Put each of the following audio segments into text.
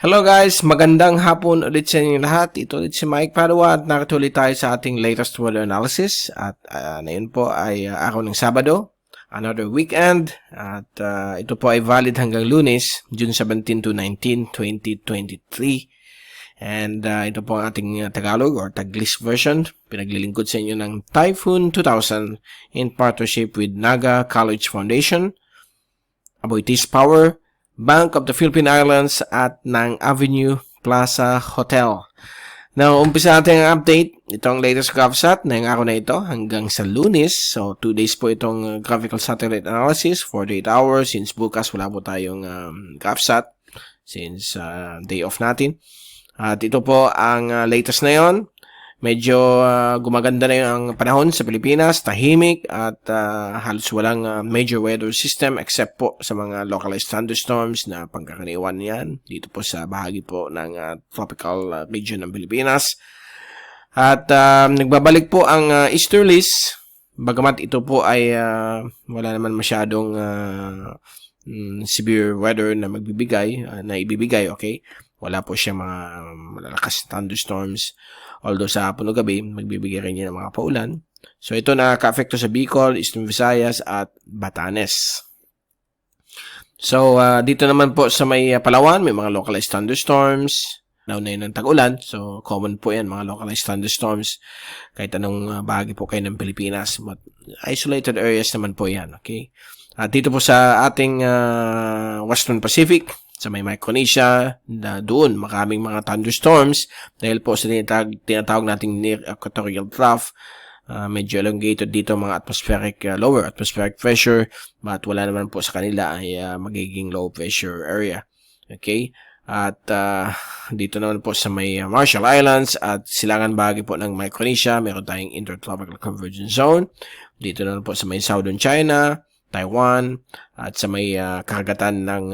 Hello guys, magandang hapon ulit sa inyo lahat. Ito ulit si Mike Padua at nakatuloy tayo sa ating latest weather analysis. At ngayon po ay araw ng Sabado, another weekend. At ito po ay valid hanggang Lunes, June 17 to 19, 2023. And ito po ang ating Tagalog or Taglish version. Pinaglilingkod sa inyo ng Typhoon 2000 in partnership with Naga College Foundation, Aboitiz Power, Bank of the Philippine Islands at ng Avenue Plaza Hotel. Now, umpisa natin ang update. Itong latest GovSat na yung araw na ito hanggang sa Lunes. So, 2 days po itong graphical satellite analysis, 48 hours. Since bukas wala po tayong GovSat since day off natin. At ito po ang latest na yon. Medyo gumaganda na yung panahon sa Pilipinas, tahimik at halos walang major weather system except po sa mga localized thunderstorms na pangkaraniwan yan dito po sa bahagi po ng tropical region ng Pilipinas. At nagbabalik po ang easterlies, bagamat ito po ay wala naman masyadong severe weather na ibibigay, okay? Wala po siya mga malalakas thunderstorms. Although sa hapon o gabi, magbibigay rin niya ng mga paulan. So ito nakaka-apekto sa Bicol, Eastern Visayas at Batanes. So dito naman po sa may Palawan, may mga localized thunderstorms. Nauna yun ng tag-ulan. So common po yan, mga localized thunderstorms. Kahit anong bahagi po kayo ng Pilipinas. But isolated areas naman po yan. Okay? At dito po sa ating Western Pacific, sa may Micronesia, na doon maraming mga thunderstorms dahil po sa tinatawag nating near equatorial trough. Medyo elongated dito mga lower atmospheric pressure, but wala naman po sa kanila ay magiging low pressure area. Okay? At dito naman po sa may Marshall Islands at silangan bahagi po ng Micronesia, meron tayong intertropical convergence zone. Dito naman po sa may Southern China, Taiwan, at sa may karagatan ng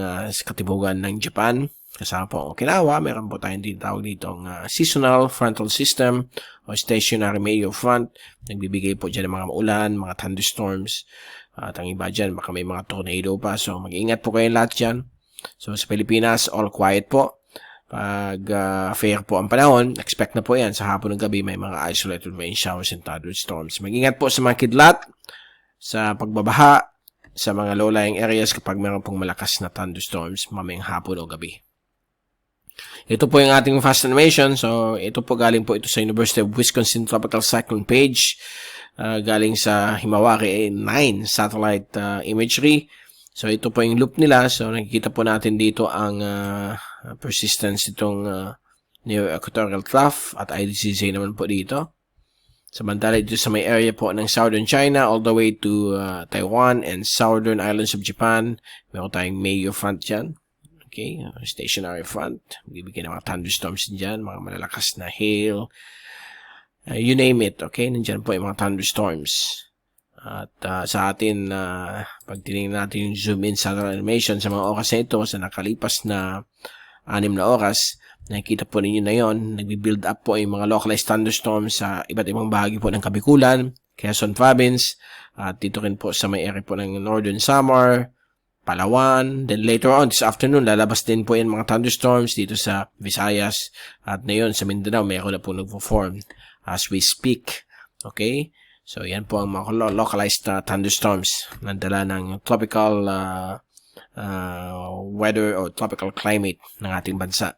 katimugan ng Japan. Kasama po ang Okinawa, meron po tayong tinatawag dito ang seasonal frontal system o stationary major front. Nagbibigay po dyan ng mga maulan, mga thunderstorms, at ang iba dyan, baka may mga tornado pa. So, mag-iingat po kayo lahat dyan. So, sa Pilipinas, all quiet po. Pag fair po ang panahon, expect na po yan. Sa hapon ng gabi, may mga isolated rain showers and thunderstorms. Mag-ingat po sa mga kidlat, sa pagbabaha, sa mga low-lying areas kapag meron pong malakas na thunderstorms mamayang hapon o gabi. Ito po yung ating fast animation. So, ito po galing po ito sa University of Wisconsin Tropical Cyclone page. Galing sa Himawari 9 satellite imagery. So, ito po yung loop nila. So, nakikita po natin dito ang persistence itong near equatorial trough at IDCZ naman po dito. Samantala dito sa may area po ng Southern China all the way to Taiwan and Southern Islands of Japan. Meron tayong major front dyan. Okay, stationary front. Bibigyan ng mga thunderstorms dyan, mga malalakas na hail. You name it, okay? Nandyan po yung mga thunderstorms. At sa atin, pag tinignan natin yung zoom in satellite animation sa mga oras na ito, sa nakalipas na 6 na oras, nakikita po ninyo na yon, nagbi-build up po yung mga localized thunderstorms sa iba't ibang bahagi po ng Kabikulan, Quezon Province, at dito rin po sa may area po ng Northern Samar, Palawan. Then later on, this afternoon, lalabas din po yung mga thunderstorms dito sa Visayas. At ngayon sa Mindanao, mayroon na po nagpo-form as we speak. Okay? So, yan po ang mga localized thunderstorms na dala ng tropical weather or tropical climate ng ating bansa.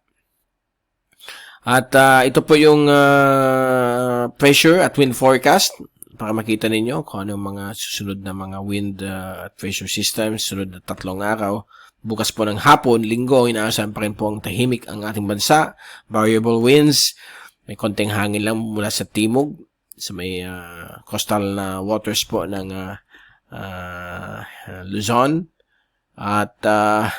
At ito po yung pressure at wind forecast para makita ninyo kung ano mga susunod na mga wind at pressure systems sunod na 3 araw. Bukas po ng hapon, linggo, inaasahan pa rin po ang tahimik ang ating bansa. Variable winds, may konting hangin lang mula sa timog, sa may coastal na waters po ng Luzon. At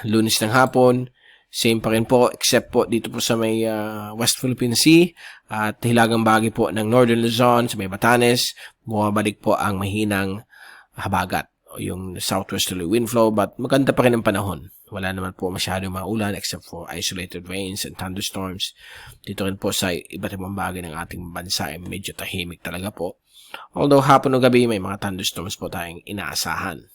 Lunes ng hapon, same pa rin po except po dito po sa may West Philippine Sea at hilagang bahagi po ng Northern Luzon sa may Batanes, bumabalik po ang mahinang habagat o yung southwesterly wind flow, but maganda pa rin ang panahon. Wala naman po masyadong mga ulan except for isolated rains and thunderstorms. Dito rin po sa iba't ibang bahagi ng ating bansa ay medyo tahimik talaga po. Although hapon o gabi may mga thunderstorms po tayong inaasahan.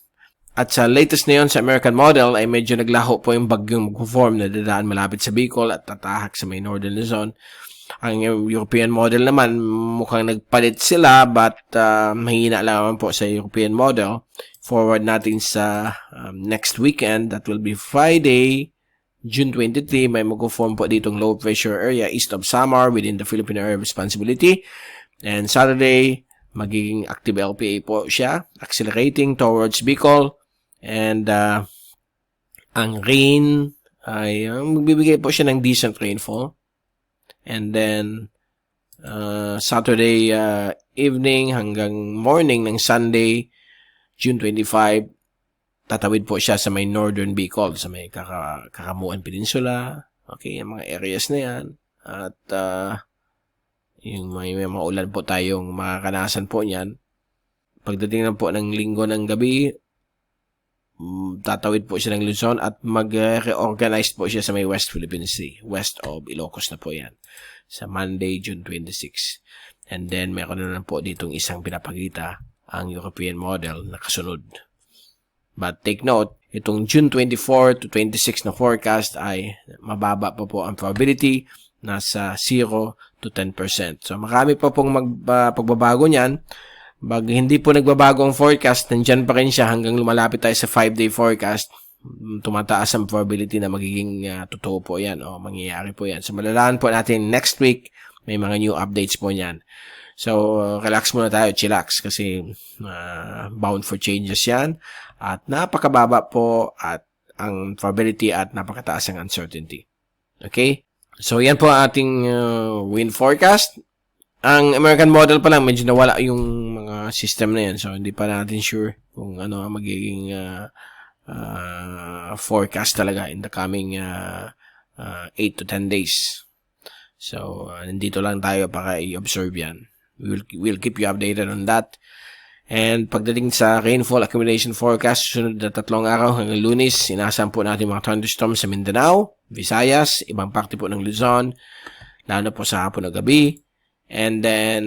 At sa latest na yun sa American model ay medyo naglaho po yung bagyong mag-form na dadaan malapit sa Bicol at tatahak sa may Northern Luzon. Ang European model naman mukhang nagpalit sila but mahina lang po sa European model. Forward natin sa next weekend, that will be Friday, June 23, may mag-form po ditong low pressure area east of Samar within the Philippine Area of Responsibility. And Saturday, magiging active LPA po siya, accelerating towards Bicol. And ang rain ay magbibigay po siya ng decent rainfall. And then Saturday evening hanggang morning ng Sunday, June 25, tatawid po siya sa may Northern Bicol, sa may Kakamuan Peninsula. Okay, yung mga areas na yan. At yung may mga ulan po tayong makakanasan po niyan. Pagdating na po ng linggo ng gabi, tatawid po siya ng Luzon at mag-reorganize po siya sa may West Philippine Sea, west of Ilocos na po yan, sa Monday, June 26. And then, meron na po ditong isang pinapakita ang European model na kasunod. But take note, itong June 24 to 26 na forecast ay mababa pa po ang probability, nasa 0 to 10%. So, marami pa pong pagbabago niyan. Pag hindi po nagbabago ang forecast, nandyan pa rin siya hanggang lumalapit tayo sa 5-day forecast. Tumataas ang probability na magiging totoo po yan o mangyayari po yan. So, malalaman po natin next week, may mga new updates po yan. So, relax muna tayo, chillax, kasi bound for changes yan. At napakababa po at ang probability at napakataas ang uncertainty. Okay? So, yan po ang ating wind forecast. Ang American model pa lang, medyo nawala yung mga system na yan. So, hindi pa natin sure kung ano ang magiging forecast talaga in the coming 8 to 10 days. So, nandito lang tayo para i-observe yan. We'll keep you updated on that. And pagdating sa rainfall accumulation forecast, sunod na 3 araw hanggang Lunes, inasahan po natin mga thunderstorms sa Mindanao, Visayas, ibang parte po ng Luzon, lalo po sa hapon na gabi. And then,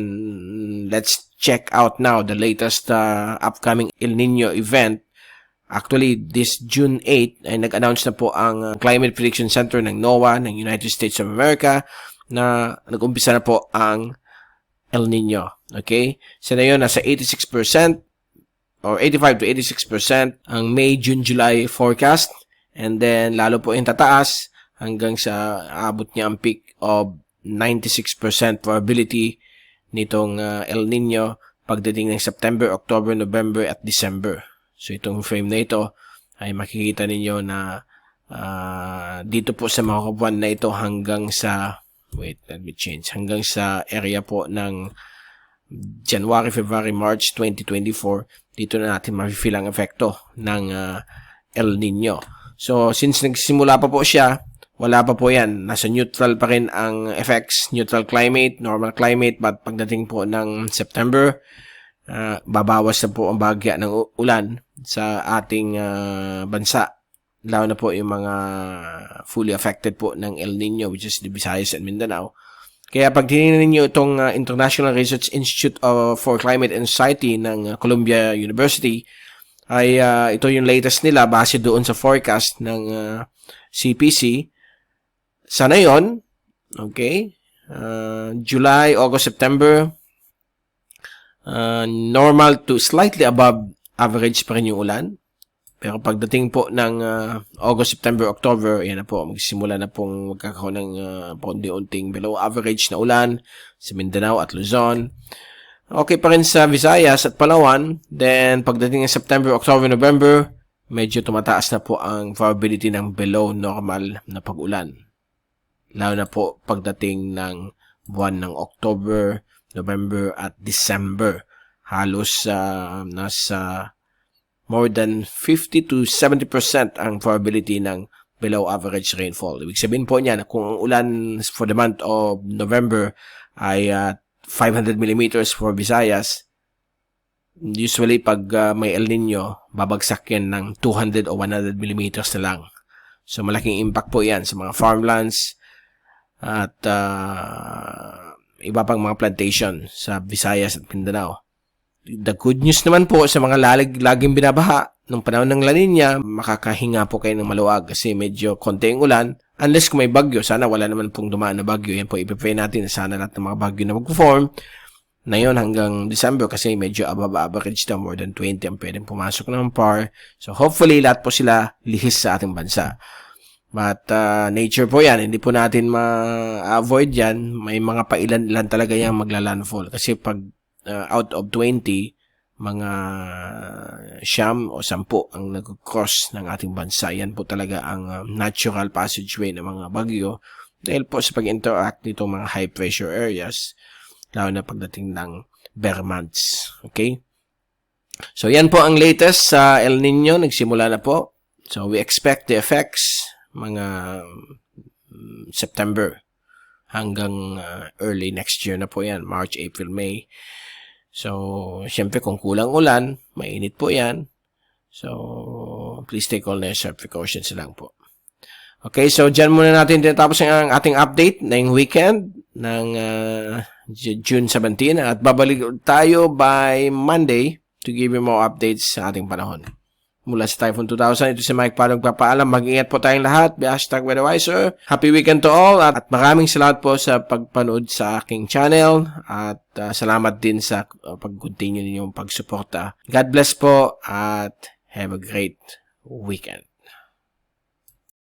let's check out now the latest upcoming El Nino event. Actually, this June 8, ay nag-announce na po ang Climate Prediction Center ng NOAA ng United States of America na nag-umpisa na po ang El Nino. Okay? So na yun, nasa 86% or 85 to 86% ang May, June, July forecast. And then, lalo po yung tataas hanggang sa abot niya ang peak of 96% probability nitong El Nino pagdating ng September, October, November at December. So itong frame na ito ay makikita ninyo na dito po sa mga buwan na ito hanggang sa hanggang sa area po ng January, February, March 2024. Dito na natin ma-feel ang epekto ng El Nino. So since nagsimula pa po siya, wala pa po yan. Nasa neutral pa rin ang effects, neutral climate, normal climate, but pagdating po ng September, babawas na po ang bagya ng ulan sa ating bansa. Lalo na po yung mga fully affected po ng El Nino, which is the Visayas and Mindanao. Kaya pag tinignan niyo itong International Research Institute for Climate and Society ng Columbia University, ay ito yung latest nila base doon sa forecast ng CPC. Sana yon, okay, July, August, September, normal to slightly above average pa rin yung ulan. Pero pagdating po ng August, September, October, yan na po, magsimula na pong magkakaroon ng paunti-unting below average na ulan sa Mindanao at Luzon. Okay pa rin sa Visayas at Palawan. Then, pagdating ng September, October, November, medyo tumataas na po ang probability ng below normal na pag-ulan. Lalo na po pagdating ng buwan ng October, November at December. Halos nasa more than 50 to 70% ang probability ng below average rainfall. Ibig sabihin po niya na kung ang ulan for the month of November ay 500 millimeters for Visayas, usually pag may El Nino, babagsak yan ng 200 o 100 millimeters na lang. So malaking impact po yan sa mga farmlands at iba pang mga plantation sa Visayas at Mindanao. The good news naman po sa mga laging binabaha nung panahon ng La Nina, makakahinga po kayo ng maluwag kasi medyo konti yung ulan. Unless kung may bagyo, sana wala naman pong dumaan na bagyo. Yan po, ipipray natin na sana lahat ng mga bagyo na mag-form na yun hanggang December kasi medyo above average na, more than 20 ang pwedeng pumasok ng PAR. So hopefully lahat po sila lihis sa ating bansa. But nature po yan, hindi po natin ma-avoid yan. May mga pailan-ilan talaga yan magla-landfall kasi pag out of 20, mga 9 o 10 ang nag-cross ng ating bansa. Yan po talaga ang natural passageway ng mga bagyo dahil po sa pag-interact nito mga high pressure areas, lalo na pagdating ng bare months. Okay? So, yan po ang latest sa El Nino. Nagsimula na po. So, we expect the effects mga September hanggang early next year na po yan. March, April, May. So, syempre kung kulang ulan, mainit po yan. So, please take all necessary precautions lang po. Okay, so dyan muna natin tinatapos ang ating update na yung weekend ng June 17 at babalik tayo by Monday to give you more updates sa ating panahon. Mula sa Typhoon 2000, ito si Mike Parang papaalam. Mag-ingat po tayong lahat. #weatherwiser. Happy weekend to all at maraming salamat po sa pagpanood sa aking channel at salamat din sa pag-continue ninyong pagsuporta. God bless po at have a great weekend.